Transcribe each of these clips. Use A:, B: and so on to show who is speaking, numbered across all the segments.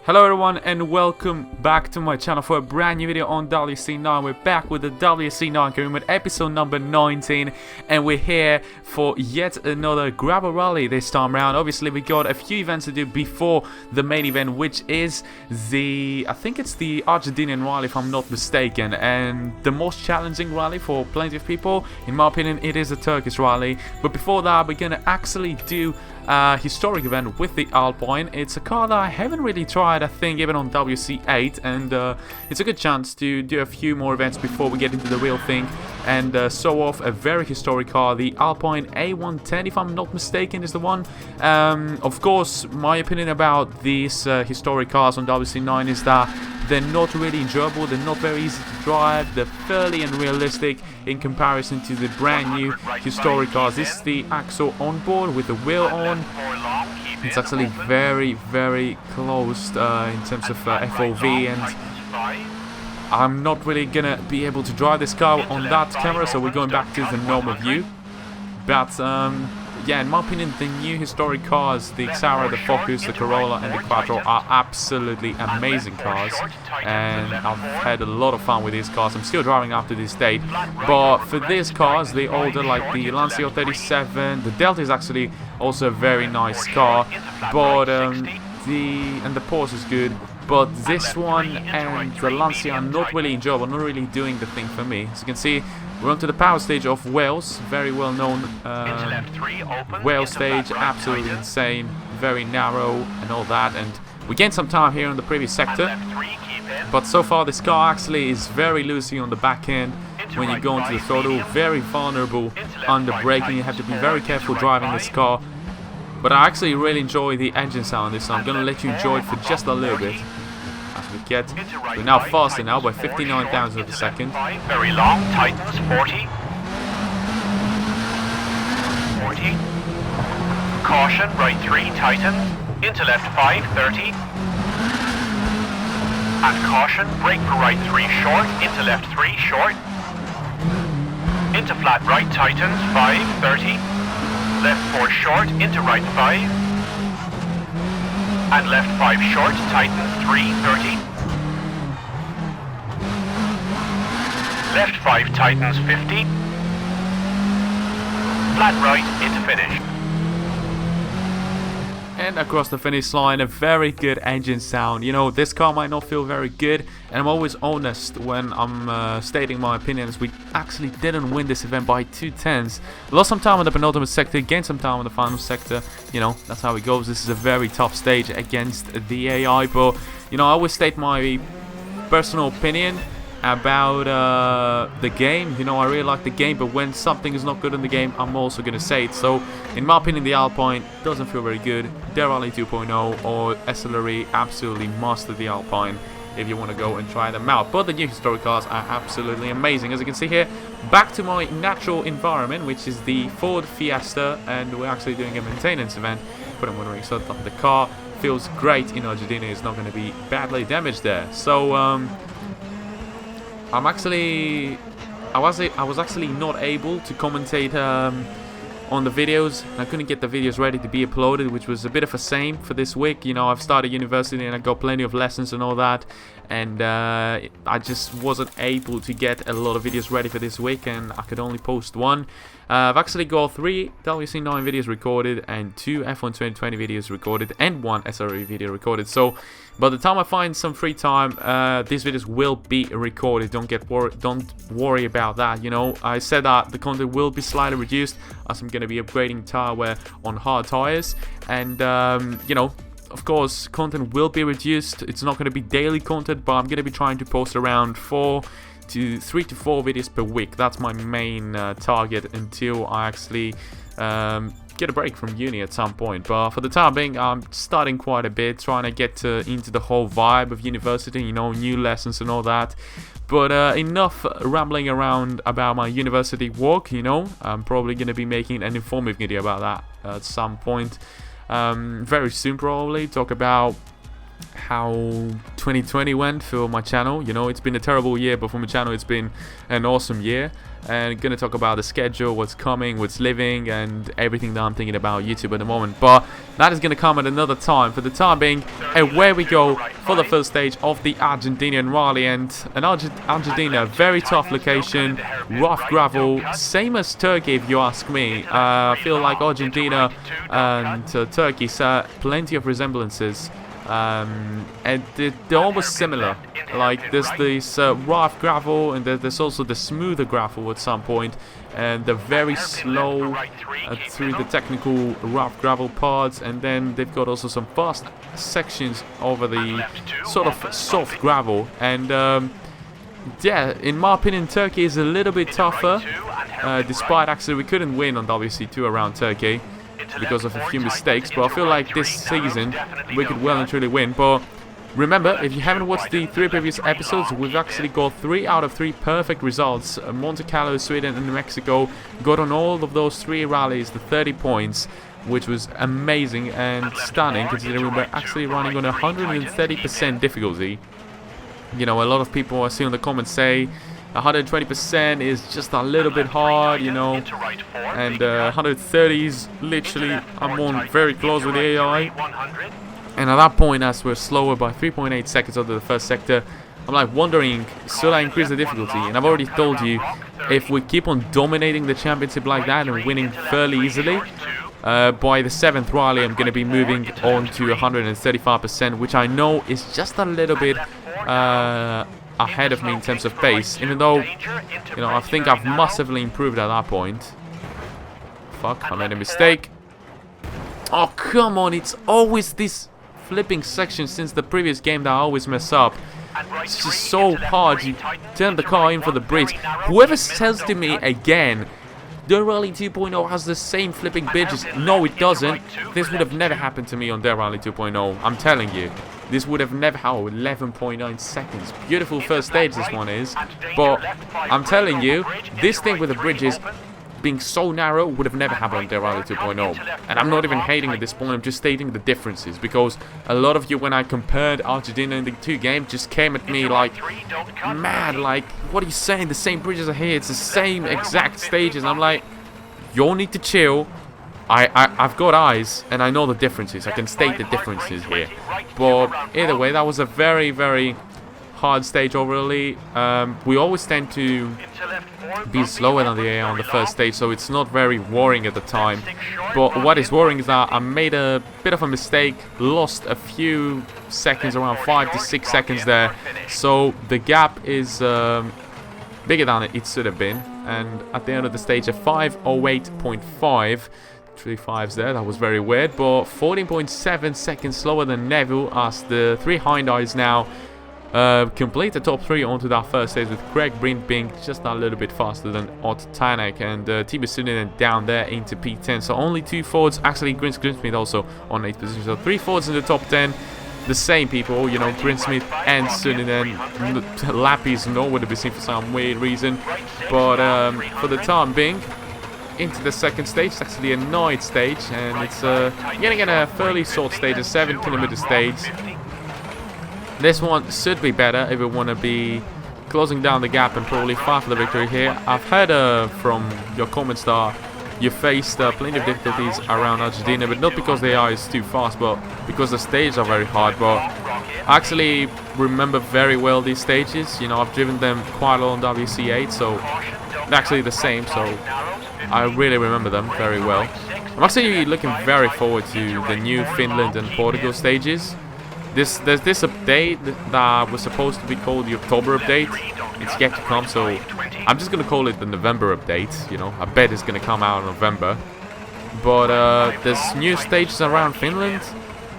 A: Hello everyone and welcome back to my channel for a brand new video on WRC9. We're back with the WRC9 game with episode number 19 and we're here for yet another gravel rally this time around. Obviously we got a few events to do before the main event, which is I think it's the Argentinian rally if I'm not mistaken, and the most challenging rally for plenty of people. In my opinion it is a Turkish rally, but before that we're gonna actually do historic event with the Alpine. It's a car that I haven't really tried, I think, even on WRC8, and it's a good chance to do a few more events before we get into the real thing and show off a very historic car. The Alpine A110, if I'm not mistaken, is the one. Of course, my opinion about these historic cars on WRC9 is that they're not really enjoyable, they're not very easy to drive, they're fairly unrealistic in comparison to the brand new historic cars. This is the axle onboard with the wheel on. It's actually very close in terms of FOV, and I'm not really gonna be able to drive this car on that camera, so we're going back to the normal view. But yeah, in my opinion, the new historic cars, the Xara, the Focus, the Corolla and the Quattro are absolutely amazing cars, and I've had a lot of fun with these cars. I'm still driving up to this date, but for these cars, the older, like the Lancia 37, the Delta is actually also a very nice car, but the Porsche is good. But this one and the Lancia are not really enjoyable, not really doing the thing for me. As you can see, we're onto the power stage of Wales, very well known Wales stage, absolutely insane, very narrow and all that. And we gained some time here on the previous sector, but so far this car actually is very loosey on the back end when you go into the throttle, very vulnerable under braking. You have to be very careful driving this car. But I actually really enjoy the engine sound on this, so I'm going to let you enjoy it for just a little bit. As we're now faster now by 59 thousandths of a second.
B: Very long, tightens 40. Caution, right 3, tightens. Into left 5, 30. And caution, brake for right 3, short. Into left 3, short. Into flat right, tightens 5, 30. Left 4 short, into right 5. And left 5 short, tightens 3, 30. Left 5 tightens 50. Flat right into finish.
A: And across the finish line, a very good engine sound. You know, this car might not feel very good, and I'm always honest when I'm stating my opinions. We actually didn't win this event by 2/10. Lost some time in the penultimate sector, gained some time in the final sector. You know, that's how it goes. This is a very tough stage against the AI, but, you know, I always state my personal opinion about the game. You know, I really like the game, but when something is not good in the game, I'm also gonna say it. So in my opinion, the Alpine doesn't feel very good. Rally 2.0 or SLRE absolutely master the Alpine if you want to go and try them out. But the new historic cars are absolutely amazing. As you can see here, back to my natural environment, which is the Ford Fiesta, and we're actually doing a maintenance event for them wondering, so the car feels great in Argentina. It's not going to be badly damaged there. So I was actually not able to commentate on the videos. I couldn't get the videos ready to be uploaded, which was a bit of a shame for this week. You know, I've started university and I got plenty of lessons and all that, and I just wasn't able to get a lot of videos ready for this week, and I could only post one. I've actually got 3 WRC9 videos recorded and 2 F1 2020 videos recorded and 1 SRE video recorded. So by the time I find some free time, these videos will be recorded. Don't worry about that. You know, I said that the content will be slightly reduced as I'm going to be upgrading tire wear on hard tires, and you know, of course, content will be reduced. It's not going to be daily content, but I'm going to be trying to post around 3 to 4 videos per week. That's my main target until I actually get a break from uni at some point. But for the time being, I'm studying quite a bit, trying to get into the whole vibe of university, you know, new lessons and all that. But enough rambling around about my university work, you know. I'm probably going to be making an informative video about that at some point very soon, probably. Talk about how 2020 went for my channel. You know, it's been a terrible year, but for my channel, it's been an awesome year. And gonna talk about the schedule, what's coming, what's living, and everything that I'm thinking about YouTube at the moment. But that is gonna come at another time. For the time being, away we go for the first stage of the Argentinian rally. And Argentina, very tough location, rough gravel, same as Turkey if you ask me. I feel like Argentina and Turkey share plenty of resemblances. And they're almost similar. Like there's this rough gravel, and there's also the smoother gravel at some point, and they're very slow through the technical rough gravel parts, and then they've got also some fast sections over the sort of soft gravel. And yeah, in my opinion, Turkey is a little bit tougher, despite actually we couldn't win on WRC2 around Turkey because of a few mistakes, but I feel like this season we could well and truly win. But remember, if you haven't watched the 3 previous episodes, we've actually got 3 out of 3 perfect results. Monte Carlo, Sweden and New Mexico got on all of those 3 rallies the 30 points, which was amazing and stunning considering we were actually running on 130% difficulty. You know, a lot of people I see in the comments say 120% is just a little bit hard, you know, and 130 is literally, I'm on very close with the AI. And at that point, as we're slower by 3.8 seconds under the first sector, I'm like wondering, should I increase the difficulty? And I've already told you, if we keep on dominating the championship like that and winning fairly easily, by the 7th rally I'm going to be moving on to 135%, which I know is just a little bit ahead of me in terms of pace, even though, you know, I think I've massively improved at that point. Fuck, I made a mistake. Oh, come on, it's always this flipping section since the previous game that I always mess up. It's just so hard. You turn the car in for the bridge. Whoever says to me again, the Rally 2.0 has the same flipping bridges. No, it doesn't. This would have never happened to me on their Rally 2.0. I'm telling you. This would have never happened. 11.9 seconds. Beautiful first stage this one is. But I'm telling you, this thing with the bridges being so narrow would have never happened on their Rally 2.0. And I'm not even hating at this point. I'm just stating the differences. Because a lot of you, when I compared Argentina in the 2 games, just came at me like, mad, like, what are you saying? The same bridges are here. It's the same exact stages. And I'm like, you all need to chill. I've got eyes, and I know the differences. I can state the differences here. But either way, that was a very, very hard stage overall. We always tend to be slower than the AI on the first stage, so it's not very worrying at the time. But what is worrying is that I made a bit of a mistake, lost a few seconds, around 5 to 6 seconds there. So the gap is bigger than it should have been. And at the end of the stage, a 5:08.5. 3 5s there, that was very weird, but 14.7 seconds slower than Neville, as the 3 Hyundais now complete the top 3 onto that first stage, with Craig Brint being just a little bit faster than Ott Tanak, and Timo Sunninen down there into P10. So only 2 Fords, actually Grinsmith also on 8th position, so 3 Fords in the top 10. The same people, you know, Grinsmith and Sunninen. Lappy is nowhere to be seen for some weird reason, but for the time being, into the second stage. It's actually a 9th stage, and it's getting in a fairly short stage, a 7-kilometer stage. This one should be better if we want to be closing down the gap and probably fight for the victory here. I've heard from your comments that you faced plenty of difficulties around Argentina, but not because the AI is too fast, but because the stages are very hard. But I actually remember very well these stages. You know, I've driven them quite a lot on WRC8, so they're actually the same, so I really remember them very well. I'm actually looking very forward to the new Finland and Portugal stages. There's this update that was supposed to be called the October update. It's yet to come, so I'm just gonna call it the November update. You know, I bet it's gonna come out in November. But there's new stages around Finland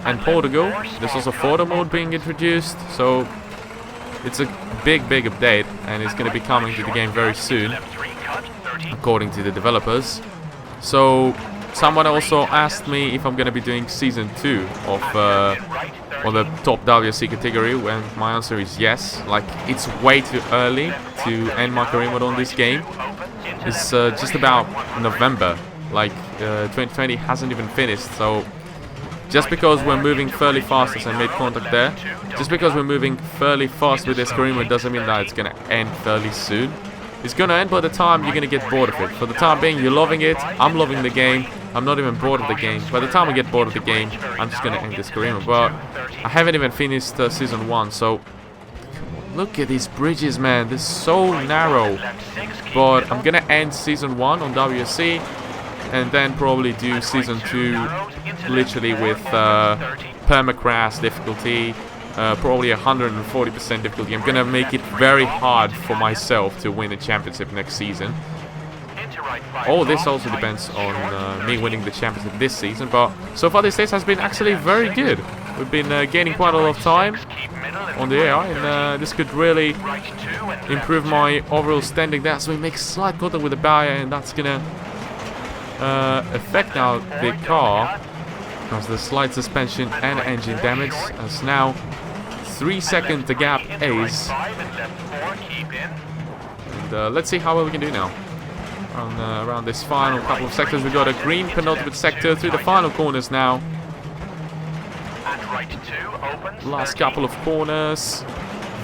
A: and Portugal. There's also photo mode being introduced, so it's a big update, and it's gonna be coming to the game very soon, according to the developers. So someone also asked me if I'm going to be doing season 2 of on the top WRC category, and my answer is yes. Like, it's way too early to end my career mode on this game. It's just about November. Like 2020 hasn't even finished, so just because we're moving fairly fast, as I made contact there, just because we're moving fairly fast with this career doesn't mean that it's going to end fairly soon. It's going to end by the time you're going to get bored of it. For the time being, you're loving it. I'm loving the game. I'm not even bored of the game. By the time I get bored of the game, I'm just going to end this career. But I haven't even finished Season 1, so look at these bridges, man. They're so narrow. But I'm going to end Season 1 on WRC and then probably do Season 2 literally with permacrash difficulty. Probably 140% difficulty. I'm gonna make it very hard for myself to win a championship next season. Oh, this also depends on me winning the championship this season, but so far this stage has been actually very good. We've been gaining quite a lot of time on the AI, and this could really improve my overall standing there. So we make slight contact with the barrier, and that's gonna affect now the car because the slight suspension and engine damage. As now 3 seconds the gap is, and let's see how well we can do now around this final couple of sectors. We got a green penultimate sector through the final corners now. Last couple of corners,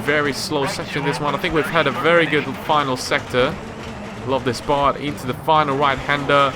A: very slow section this one. I think we've had a very good final sector. Love this part into the final right-hander.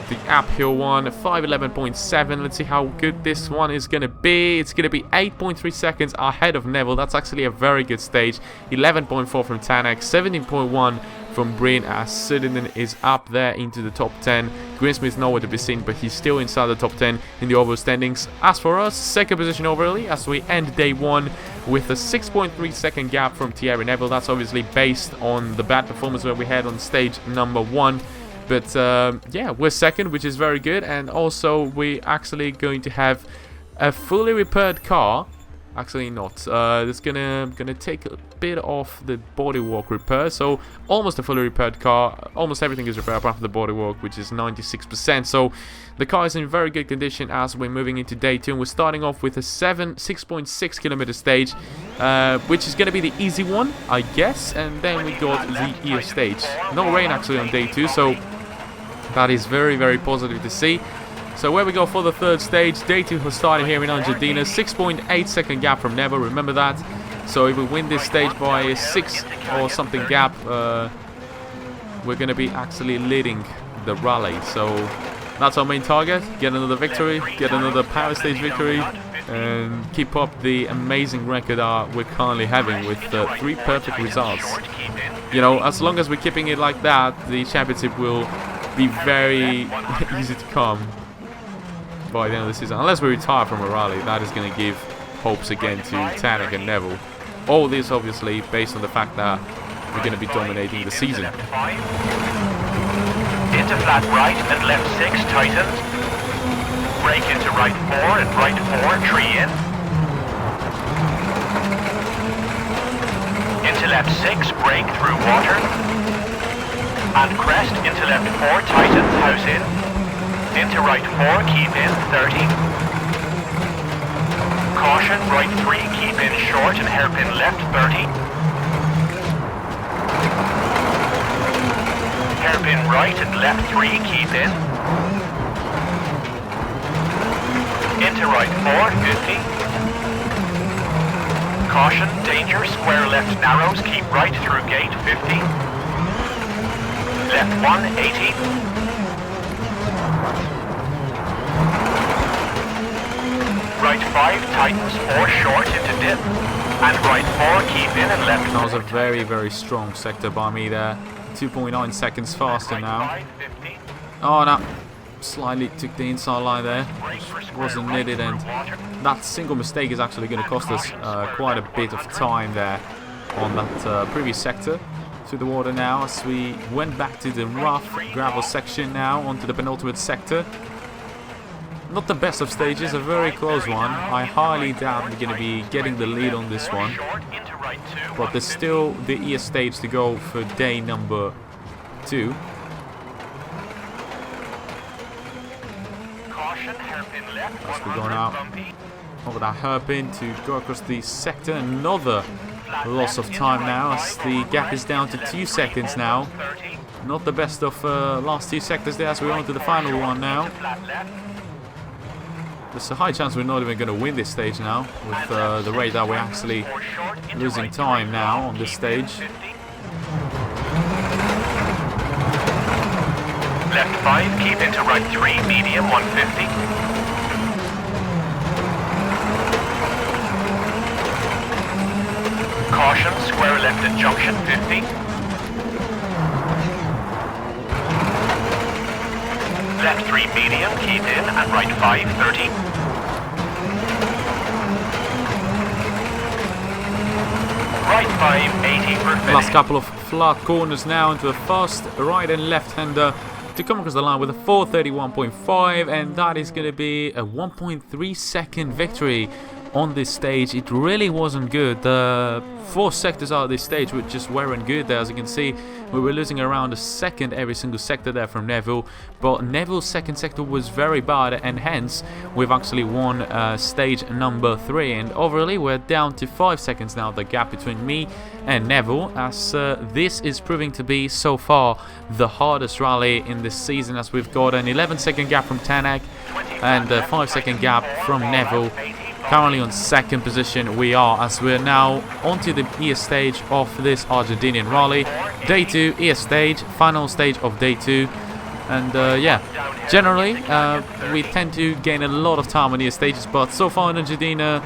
A: The uphill one, 5:11.7. Let's see how good this one is going to be. It's going to be 8.3 seconds ahead of Neville. That's actually a very good stage. 11.4 from Tanak, 17.1 from Breen, as Sudinen is up there into the top 10. Greensmith's nowhere to be seen, but he's still inside the top 10 in the overall standings. As for us, second position overall as we end day 1 with a 6.3 second gap from Thierry Neville. That's obviously based on the bad performance that we had on stage number 1. But yeah, we're second, which is very good, and also we're actually going to have a fully repaired car. Actually not. It's gonna take a bit off the bodywork repair, so almost a fully repaired car. Almost everything is repaired apart from the bodywork, which is 96%. So the car is in very good condition as we're moving into day 2. And we're starting off with a 6.6 kilometer stage, which is gonna be the easy one, I guess. And then we got the ES stage. No rain actually on day 2, so that is very, very positive to see. So where we go for the third stage, day 2 was starting here in Argentina. 6.8 second gap from Neville, remember that. So if we win this stage by a 6 or something gap, we're going to be actually leading the rally. So that's our main target. Get another victory, get another power stage victory, and keep up the amazing record we're currently having with 3 perfect results. You know, as long as we're keeping it like that, the championship will be very easy to come by the end of the season. Unless we retire from a rally, that is going to give hopes again to Tanak and Neville. All this obviously based on the fact that we're going to be dominating the season.
B: Into flat right and left 6 tightens. Brake into right 4 and right 4, 3 in. Into left 6, brake through water. And crest into left 4, tightens, house in. Into right 4, keep in, 30. Caution, right 3, keep in short and hairpin left, 30. Hairpin right and left 3, keep in. Into right 4, 50. Caution, danger, square left narrows, keep right through gate, 50. Left 1, 80. Right 5, tightens, 4 short into dip. And right 4, keep in and left.
A: That was a very, very strong sector by me there. 2.9 seconds faster now. Oh no, slightly took the inside line there, which wasn't needed, and that single mistake is actually going to cost us quite a bit of time there on that previous sector. Through the water now as we went back to the rough gravel section now onto the penultimate sector. Not the best of stages, a very close one. I highly doubt we're going to be getting the lead on this one. But there's still the ES stage to go for day number 2. As we go now over that hairpin to go across the sector. Another loss of time now as the gap is down to 2 seconds now. Not the best of last 2 sectors there as we're on to the final one now. there's a high chance we're not even going to win this stage now, with the rate that we're actually losing time now on this stage.
B: Left 5, keep into right 3, medium 150. Caution, square left at junction 50. Left 3 medium, keep in, and right 5, 30. Right 5, 80 for finish.
A: Last couple of flat corners now into a fast right and left-hander to come across the line with a 4:31.5, and that is going to be a 1.3 second victory on this stage. It really wasn't good. The 4 sectors out of this stage just weren't good there. As you can see, we were losing around a second every single sector there from Neville, but Neville's second sector was very bad, and hence we've actually won stage number 3, and overall we're down to 5 seconds now, the gap between me and Neville, as this is proving to be so far the hardest rally in this season, as we've got an 11-second gap from Tanak and a 5-second gap from Neville. Currently on second position we are, as we're now onto the ES stage of this Argentinian rally. Day 2 ES stage, final stage of day 2. And yeah, generally we tend to gain a lot of time on ES stages, but so far in Argentina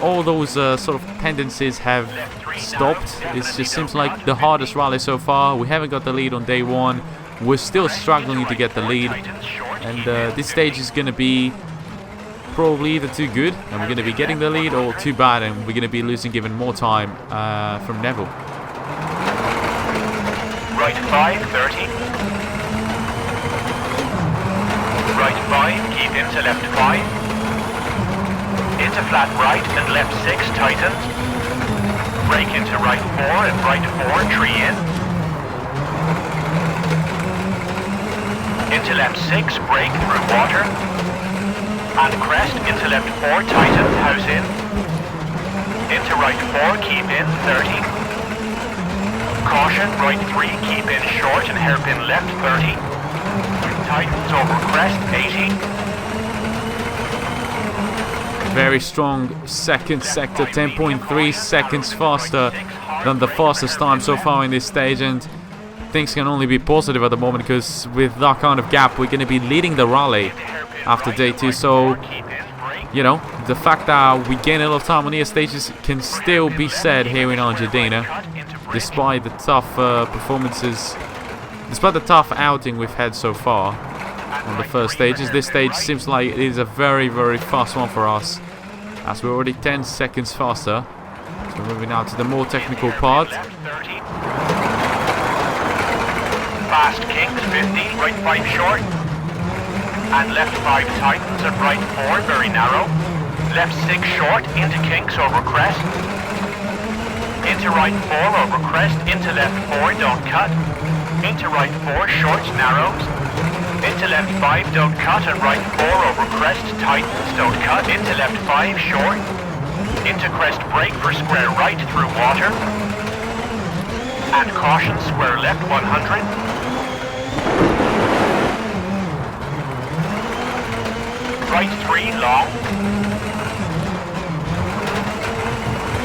A: all those sort of tendencies have stopped. It just seems like the hardest rally so far. We haven't got the lead on day 1. We're still struggling to get the lead, and this stage is going to be probably either too good and we're going to be getting the lead, or too bad and we're going to be losing even more time from Neville.
B: Right 5, 30. Right 5, keep into left 5. Into flat right and left 6, tightens. Brake into right 4 and right 4, tree in. Into left 6, brake through water. And crest, into left 4, tighten, house in. Into right 4, keep in, 30. Caution, right 3, keep in short and hairpin left, 30. Tightens over crest, 80.
A: Very strong second sector, 10.3 seconds faster than the fastest time so far in this stage, and things can only be positive at the moment, because with that kind of gap we're going to be leading the rally after day 2. So, you know, the fact that we gain a lot of time on ES stages can still be said here in Argentina, despite the tough performances, despite the tough outing we've had so far on the first stages. This stage seems like it is a very, very fast one for us, as we're already 10 seconds faster. So we're moving now to the more technical part.
B: Fast kings, 50, right 5 short. And left 5 tightens and right 4 very narrow. Left 6 short into kinks over crest. Into right 4 over crest. Into left 4 don't cut. Into right 4 shorts narrows. Into left 5 don't cut and right 4 over crest tightens don't cut. Into left 5 short. Into crest brake for square right through water. And caution square left 100. Right 3 long.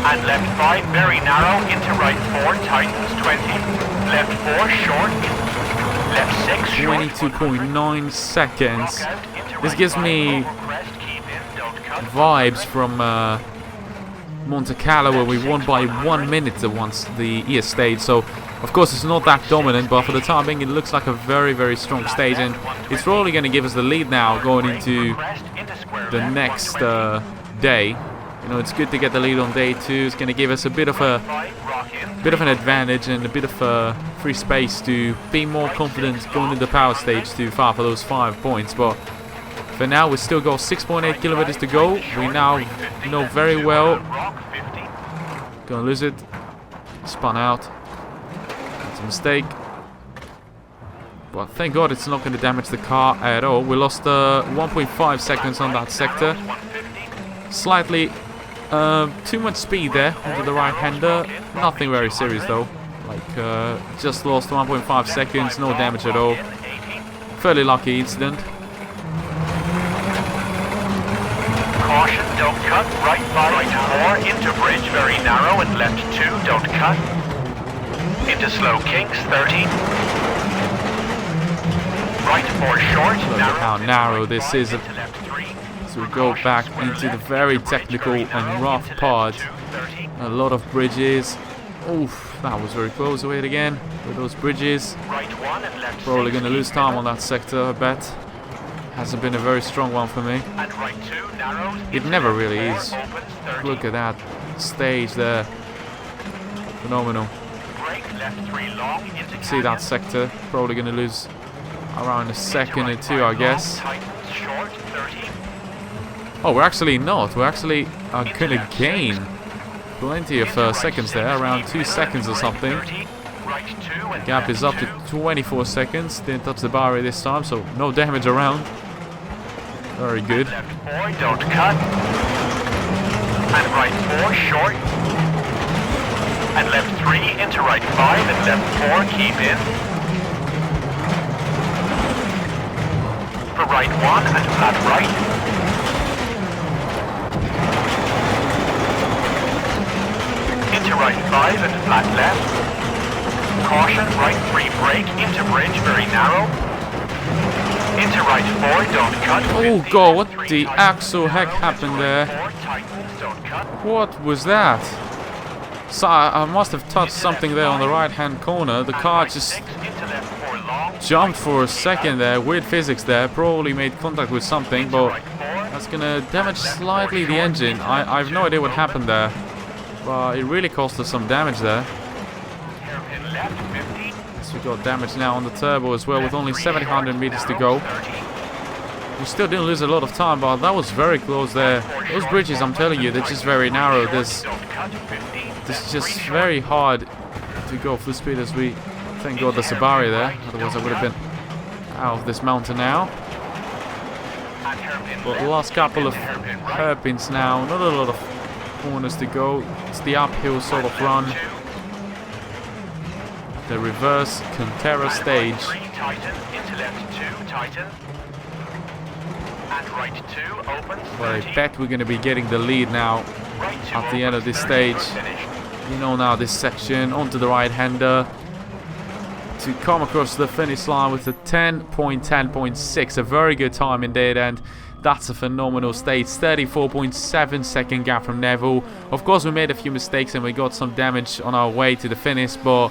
B: And left 5 very narrow into right 4 tightens 20. Left 4 short. Left 6 short.
A: 22.9 seconds. This gives me vibes from Monte Carlo, where we won by 1 minute once the ES stage. So of course it's not that dominant, but for the time being it looks like a very, very strong stage, and it's really going to give us the lead now going into the next day. You know, it's good to get the lead on day 2. It's going to give us a bit of an advantage and a bit of free space to be more confident going into the power stage to fight for those 5 points. But for now we've still got 6.8 kilometers to go. We now know very well. Gonna lose it. Spun out. That's a mistake. But thank God it's not going to damage the car at all. We lost 1.5 seconds on that sector. Slightly too much speed there into the right-hander. Nothing very serious though. Like just lost 1.5 seconds, no damage at all. Fairly lucky incident.
B: cut, right 5, right 4, into bridge, very narrow, and left 2, don't cut. Into slow kinks, 30. Right 4 short,
A: Look at how narrow this is.
B: into left 3.
A: So we go back into the very technical and rough part. A lot of bridges. Oof, that was very close. Wait again with those bridges.
B: Right 1 and left
A: Probably
B: 6,
A: going to lose time on that sector, I bet. Hasn't been a very strong one for me.
B: and right 2, narrows,
A: It
B: into
A: never
B: left
A: really
B: 4,
A: is.
B: opens, 30.
A: Look at that stage there. Phenomenal.
B: Brake, left 3 long, into
A: See that sector. Probably going to lose around a second or two, I guess.
B: Tightens, short, 30.
A: Oh, we're actually not. We're actually going to gain plenty of seconds there. Around 2 seconds or something.
B: Right 2 and
A: Gap is up to 24 seconds. Didn't touch the barrier this time, so no damage around. Very good.
B: left 4, don't cut. And right 4, short. And left 3 into right 5 and left 4, keep in. For right 1 and flat right. Into right 5 and flat left. Caution, right 3 brake, into bridge, very narrow. Into right 4, don't cut.
A: Oh
B: 50,
A: god, what
B: 3
A: the
B: tightens,
A: actual heck
B: narrow,
A: happened
B: into
A: there?
B: right 4, tightens, don't cut.
A: What was that? So I must have touched something there on the right hand corner. The car just jumped for a second there. Weird physics there. Probably made contact with something, but that's gonna damage slightly the engine. I have no idea what happened there, but it really caused us some damage there. So we got damage now on the turbo as well with only 700 meters to go. We still didn't lose a lot of time, but that was very close there. Those bridges, I'm telling you, they're just very narrow. This is just very hard to go full speed as we... Thank God there's a barrier there, otherwise I would have been out of this mountain now. But the last couple of hairpins now, not a lot of corners to go. It's the uphill sort of run. The reverse Cantera stage. Well, I bet we're going to be getting the lead now at the end of this stage. You know now this section, onto the right-hander. To come across the finish line with a 10.10.6, a very good time indeed, and that's a phenomenal stage. 34.7 second gap from Neville. Of course, we made a few mistakes and we got some damage on our way to the finish, but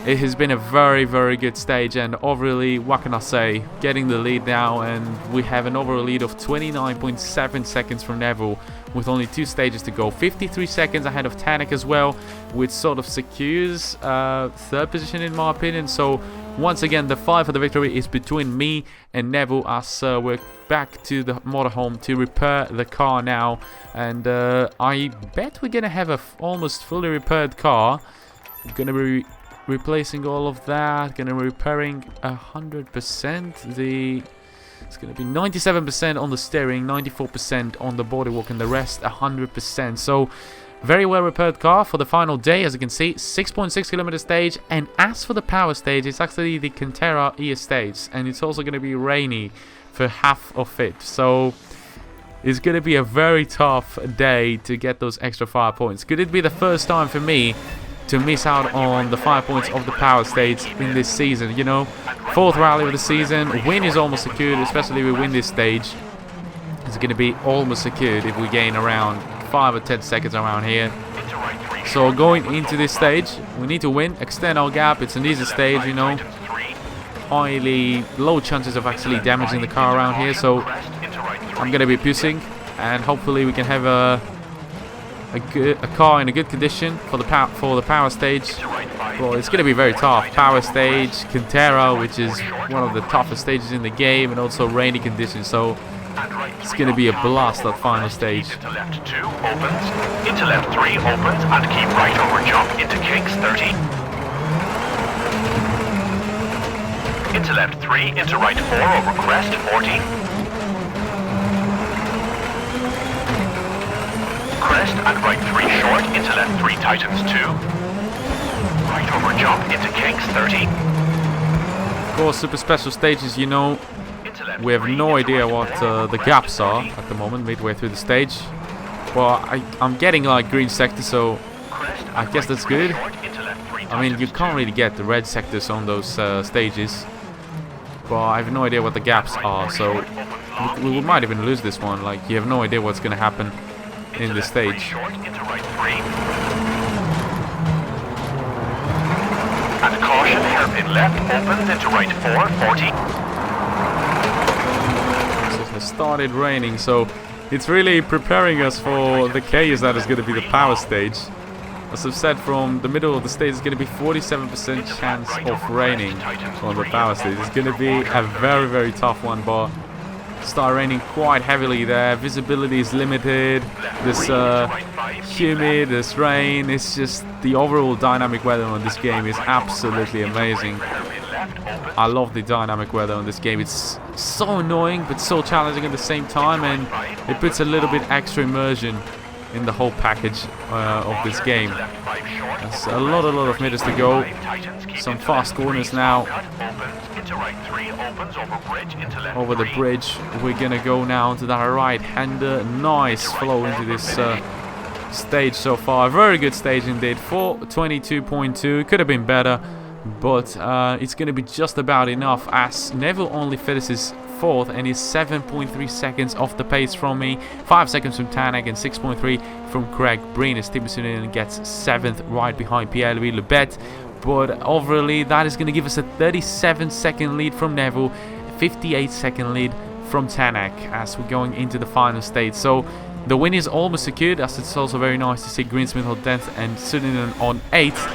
A: it has been a very, very good stage, and overall, what can I say? Getting the lead now, and we have an overall lead of 29.7 seconds from Neville with only 2 stages to go. 53 seconds ahead of Tanek as well, which sort of secures 3rd position in my opinion. So once again, the fight for the victory is between me and Neville, as we're back to the motorhome to repair the car now. And I bet we're going to have a almost fully repaired car. We're going to be replacing all of that, gonna be repairing 100%. It's gonna be 97% on the steering, 94% on the bodywork, and the rest 100%. So very well repaired car for the final day. As you can see, 6.6 kilometer stage. And as for the power stage, it's actually the Cantera E stage, and it's also gonna be rainy for half of it. So it's gonna be a very tough day to get those extra 5 points. Could it be the first time for me to miss out on the 5 points of the power stage in this season? You know, 4th rally of the season, win is almost secured, especially if we win this stage. It's going to be almost secured if we gain around 5 or 10 seconds around here. So going into this stage, we need to win, extend our gap. It's an easy stage, you know, highly low chances of actually damaging the car around here. So I'm going to be pushing, and hopefully we can have a car in a good condition for the power stage. Well, it's going to be very tough. Power stage, Cantera, which is one of the toughest stages in the game, and also rainy conditions. So it's going to be a blast, that final stage.
B: Into left 2 opens, into left 3 opens, and keep right over jump into kinks 30. Into left 3, into right 4 over crest 40. Crest and right 3 short, into left 3 tightens 2. Right over jump into kinks 30.
A: Of course, super special stages, you know, we have no idea what the gaps are at the moment, midway through the stage. Well, I'm getting like green sector, so I guess that's good. I mean, you can't really get the red sectors on those stages, but I have no idea what the gaps are, so we might even lose this one. Like, you have no idea what's going to happen in this stage.
B: And caution, hairpin left, opens into right 440.
A: So it has started raining, so it's really preparing us for the chaos that is going to be the power stage. As I've said, from the middle of the stage, it's going to be 47% chance of raining on the power stage. It's going to be a very, very tough one, but start raining quite heavily there. Visibility is limited. There's humid, there's rain. It's just the overall dynamic weather on this game is absolutely amazing. I love the dynamic weather on this game. It's so annoying but so challenging at the same time, and it puts a little bit extra immersion in the whole package of this game. There's a lot of meters to go. Some fast corners now. Over the bridge, we're gonna go now to the right-hander. Nice flow into this stage so far. Very good stage indeed. 4:22.2. Could have been better, but it's gonna be just about enough, as Neville only finishes 4th and is 7.3 seconds off the pace from me, 5 seconds from Tanak, and 6.3 from Craig Breen, as Tim Sunin gets 7th right behind Pierre-Louis Lebet. But overall, that is going to give us a 37-second lead from Neville, 58-second lead from Tanak as we're going into the final stage. So the win is almost secured, as it's also very nice to see Greensmith on 10th and Sunin on 8th.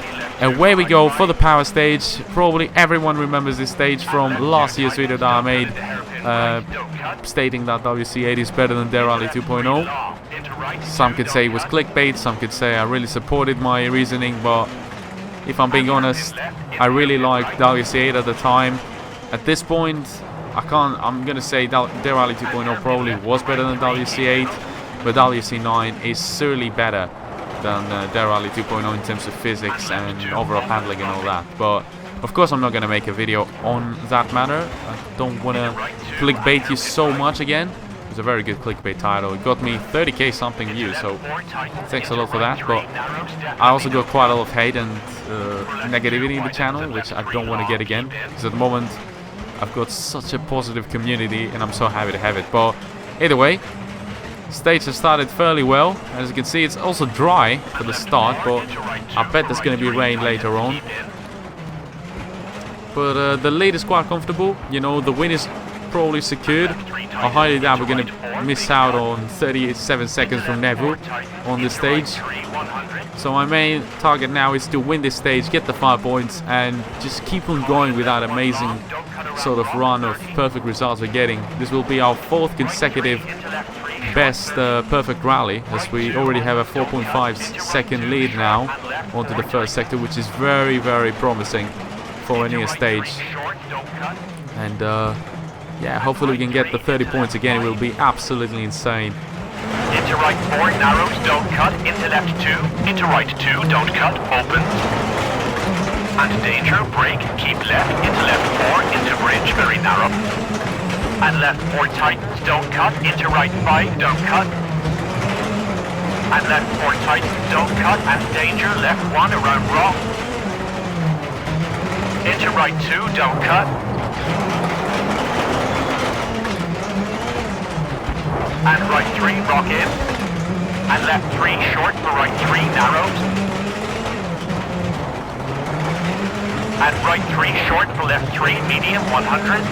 A: And where we go for the power stage. Probably everyone remembers this stage from last year's video that I made, stating that WRC8 is better than Dare Rally 2.0. Some could say it was clickbait, some could say I really supported my reasoning, but if I'm being honest, I really liked WRC8 at the time. At this point, I'm gonna say Dare Rally 2.0 probably was better than WRC8, but WRC9 is certainly better than Dare Rally 2.0 in terms of physics and overall handling and all that. But of course I'm not going to make a video on that matter. I don't want to clickbait you so much again. It's a very good clickbait title. It got me 30k something views, so thanks a lot for that. But I also got quite a lot of hate and negativity in the channel, which I don't want to get again, because at the moment I've got such a positive community and I'm so happy to have it. But either way, stage has started fairly well. As you can see, it's also dry for the start, but I bet there's going to be rain later on. But the lead is quite comfortable. You know, the win is probably secured. I highly doubt we're going to miss out on 37 seconds from Neville on this stage. So my main target now is to win this stage, get the 5 points, and just keep on going with that amazing sort of run of perfect results we're getting. This will be our 4th consecutive best perfect rally, as we already have a 4.5 second lead now onto the first sector, which is very, very promising for any stage. And yeah, hopefully we can get the 30 points again. It will be absolutely insane.
B: Into right 4, narrows, don't cut. Into left 2, into right 2, don't cut, opens. And danger, brake, keep left. Into left 4, into bridge, very narrow. And left 4 tightens, don't cut. Into right 5, don't cut. And left 4 tightens, don't cut. And danger, left 1 around rock. Into right 2, don't cut. And right 3, rock in. And left 3 short for right 3, narrows. And right 3 short for left 3, medium, 100.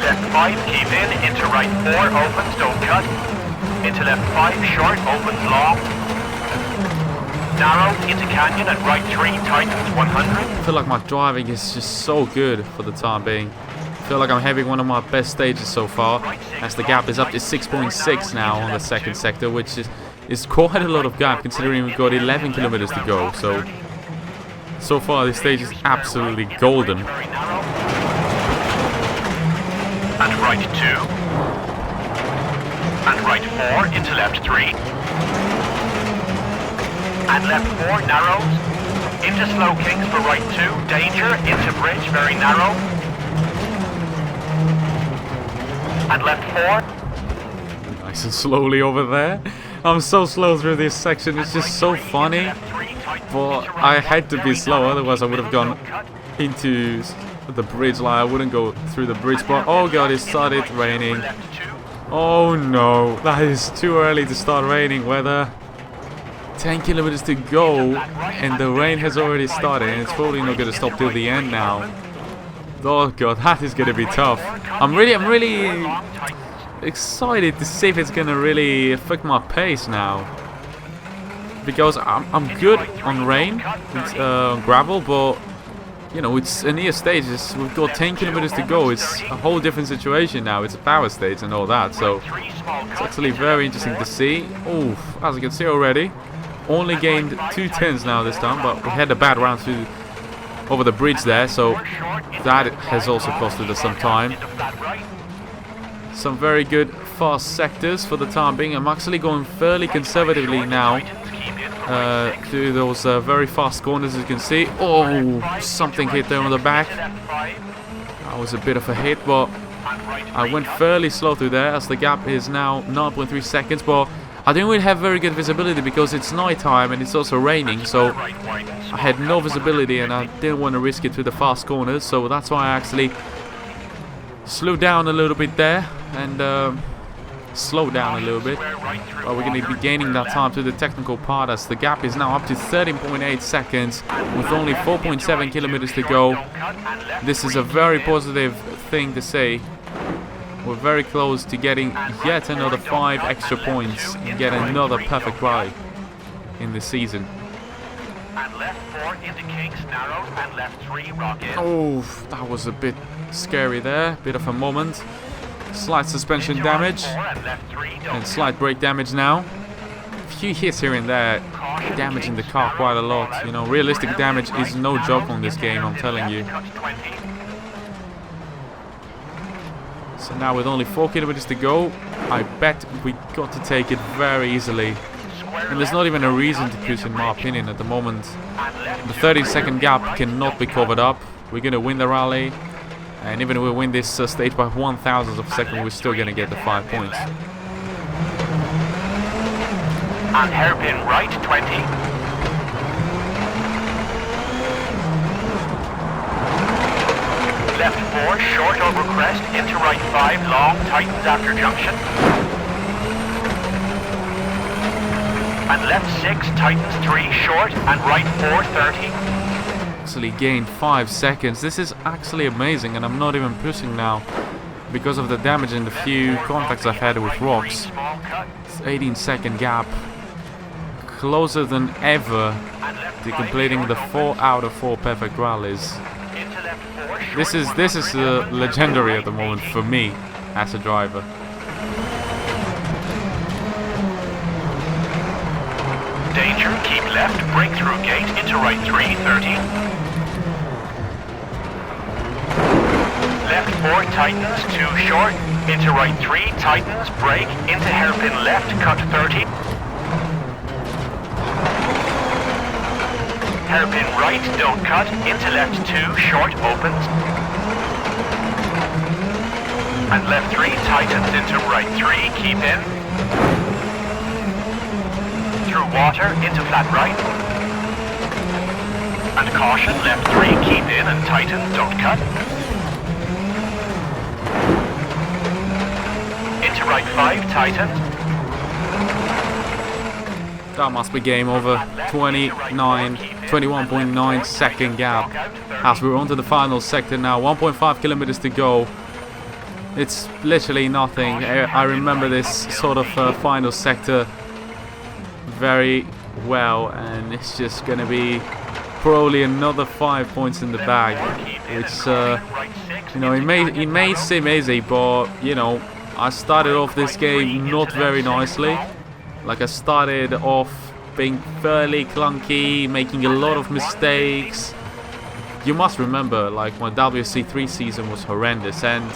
B: Left 5, keep in, into right 4, opens, don't cut. Into left 5, short, opens, long. Narrow, into canyon, and right 3, tightens, 100.
A: I feel like my driving is just so good for the time being. I feel like I'm having one of my best stages so far, as the gap is up to 6.6 now on the second sector, which is quite a lot of gap considering we've got 11 kilometers to go. So far this stage is absolutely golden.
B: And right 2. And right 4 into left 3. And left 4 narrows. Into slow kings for right 2. Danger into bridge, very narrow. And left 4.
A: Nice and slowly over there. I'm so slow through this section. It's just so funny. But I had to be slow, otherwise I would have gone into the bridge. Like I wouldn't go through the bridge. But oh god, it started raining. Oh no, that is too early to start raining weather. 10 kilometers to go, and the rain has already started, and it's probably not going to stop till the end now. Oh god, that is going to be tough. I'm really excited to see if it's going to really affect my pace now. Because I'm good on rain, on gravel, but you know, it's a near stage. We've got 10 kilometers to go. It's a whole different situation now. It's a power stage and all that, so it's actually very interesting to see. Oh, as you can see already, only gained 2 tenths now this time, but we had a bad round over the bridge there, so that has also costed us some time. Some very good fast sectors for the time being. I'm actually going fairly conservatively now through those very fast corners, as you can see. Oh, something hit there on the back. That was a bit of a hit, but I went fairly slow through there, as the gap is now 9.3 seconds, but I didn't really have very good visibility because it's night time and it's also raining, so I had no visibility and I didn't want to risk it through the fast corners, so that's why I actually slowed down a little bit there and slowed down a little bit. But we're going to be gaining that time to the technical part, as the gap is now up to 13.8 seconds with only 4.7 kilometers to go. This is a very positive thing to say. We're very close to getting yet another 5 extra points and get another perfect rally in the season. Oh, that was a bit scary there, bit of a moment. Slight suspension damage and slight brake damage now. A few hits here and there, damaging the car quite a lot. You know, realistic damage is no joke on this game, I'm telling you. So now with only 4 kilometers to go, I bet we got to take it very easily. And there's not even a reason to push, in my opinion, at the moment. The 30-second gap cannot be covered up. We're going to win the rally. And even if we win this stage by 1,000th of a second, we're still going to get the 5 points.
B: And hairpin right, 20. Left 4, short over crest, into right 5, long, tightens after junction. And left 6, tightens 3, short, and right 4, 30.
A: Actually gained 5 seconds. This is actually amazing, and I'm not even pushing now because of the damage and the few contacts I've had with rocks. It's 18-second gap. Closer than ever to completing the 4 out of 4 perfect rallies. This is legendary at the moment for me as a driver.
B: Danger, keep left, breakthrough gate, into right 3, 30. Left 4 tightens, 2 short, into right 3 tightens, brake, into hairpin left, cut 30. Hairpin right, don't cut, into left 2, short, opens. And left 3 tightens, into right 3, keep in. Through water, into flat right. And caution, left 3, keep in and tighten, don't cut. Into right 5, tighten.
A: That must be game over. 21.9 second gap as we're onto the final sector now. 1.5 kilometers to go. It's literally nothing. I remember this sort of final sector very well, and it's just gonna be probably another 5 points in the bag, which you know, it may seem easy, but you know, I started off this game not very nicely. Like, I started off being fairly clunky, making a lot of mistakes. You must remember, like, my WRC3 season was horrendous, and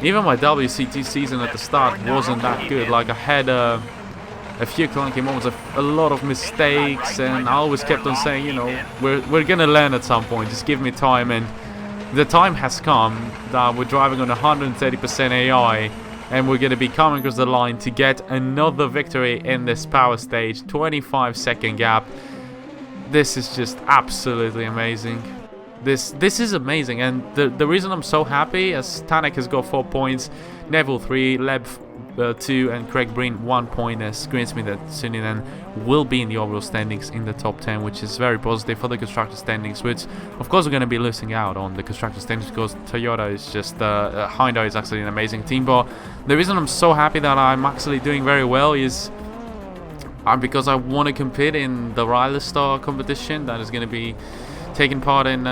A: even my WRC2 season at the start wasn't that good. Like, I had a few clunky moments, a lot of mistakes, and I always kept on saying, you know, we're gonna learn at some point, just give me time. And the time has come that we're driving on 130% AI, and we're going to be coming across the line to get another victory in this power stage. 25-second gap. This is just absolutely amazing. This is amazing, and the reason I'm so happy, as Tanek has got 4 points, Neville 3, Leb 2, and Craig Breen 1 point, screams me that Suninen will be in the overall standings in the top 10, which is very positive for the constructor standings, which of course we're going to be losing out on the constructor standings because Toyota is just Hyundai is actually an amazing team. But the reason I'm so happy that I'm actually doing very well is because I want to compete in the Riley Star competition that is going to be taking part in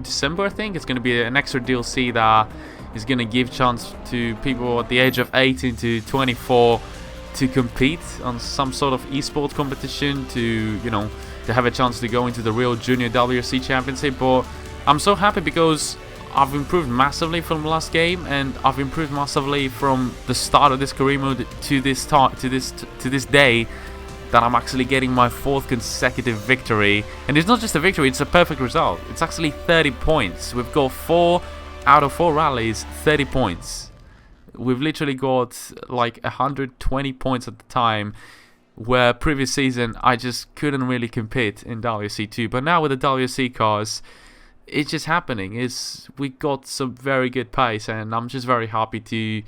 A: December. I think it's going to be an extra DLC that is going to give chance to people at the age of 18 to 24 to compete on some sort of esports competition, to to have a chance to go into the real junior WRC championship. But I'm so happy because I've improved massively from the last game, and I've improved massively from the start of this career mode to this day, that I'm actually getting my 4th consecutive victory. And it's not just a victory, it's a perfect result. It's actually 30 points. We've got 4 out of 4 rallies, 30 points. We've literally got like 120 points at the time, where previous season I just couldn't really compete in WRC2. But now with the WRC cars, it's just happening. We got some very good pace, and I'm just very happy to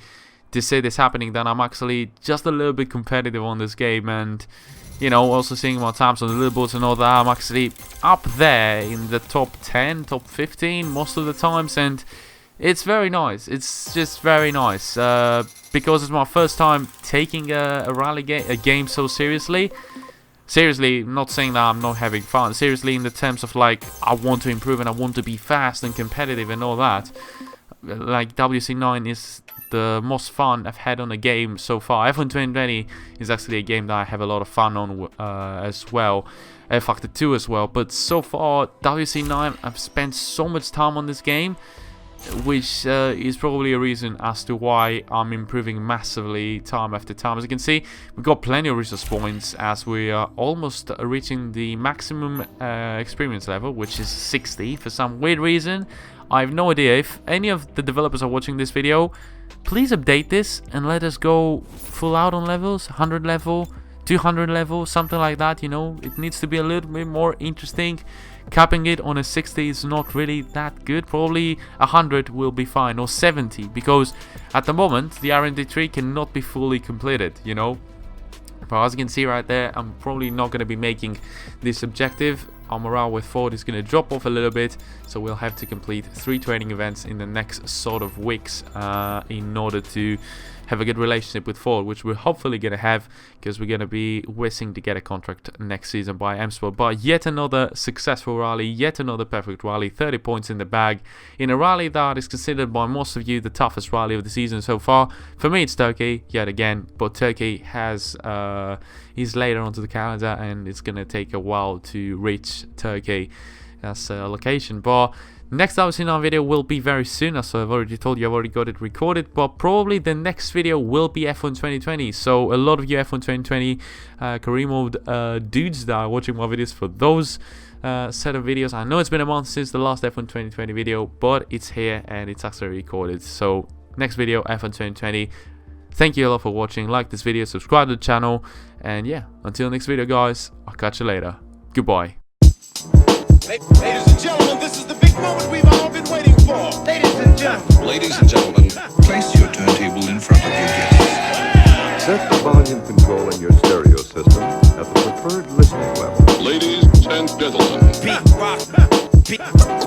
A: see this happening, that I'm actually just a little bit competitive on this game, and also seeing my times on the leaderboards and all that, I'm actually up there in the top 10, top 15 most of the times, and it's very nice. It's just very nice because it's my first time taking a rally game so seriously. Seriously, not saying that I'm not having fun. Seriously, in the terms of like, I want to improve and I want to be fast and competitive and all that. Like, WRC9 is the most fun I've had on a game so far. F1 2020 is actually a game that I have a lot of fun on as well. Factor 2 as well. But so far, WRC9, I've spent so much time on this game, which is probably a reason as to why I'm improving massively time after time. As you can see, we've got plenty of resource points as we are almost reaching the maximum experience level, which is 60 for some weird reason. I have no idea. If any of the developers are watching this video, please update this and let us go full out on levels, 100 level, 200 level, something like that. It needs to be a little bit more interesting. Capping it on a 60 is not really that good. Probably 100 will be fine, or 70, because at the moment the R&D tree cannot be fully completed, But as you can see right there, I'm probably not going to be making this objective. Our morale with Ford is going to drop off a little bit, so we'll have to complete 3 training events in the next sort of weeks in order to have a good relationship with Ford, which we're hopefully going to have, because we're going to be wishing to get a contract next season by M Sport. But yet another successful rally, yet another perfect rally, 30 points in the bag, in a rally that is considered by most of you the toughest rally of the season so far. For me, it's Turkey, yet again, but Turkey is later onto the calendar, and it's going to take a while to reach Turkey as a location. But next WRC9 video will be very soon, as I've already told you. I've already got it recorded, but probably the next video will be F1 2020. So a lot of you F1 2020 career mode dudes that are watching my videos, for those set of videos, I know it's been a month since the last F1 2020 video, but it's here and it's actually recorded. So next video, F1 2020. Thank you a lot for watching. Like this video, subscribe to the channel, and yeah, until next video guys, I'll catch you later. Goodbye.
C: Ladies and gentlemen, this is the big moment we've all been waiting for.
D: Ladies and gentlemen, place your turntable in front of your guests.
E: Set the volume control in your stereo system at the preferred listening level.
D: Ladies and gentlemen,
C: Beat rock.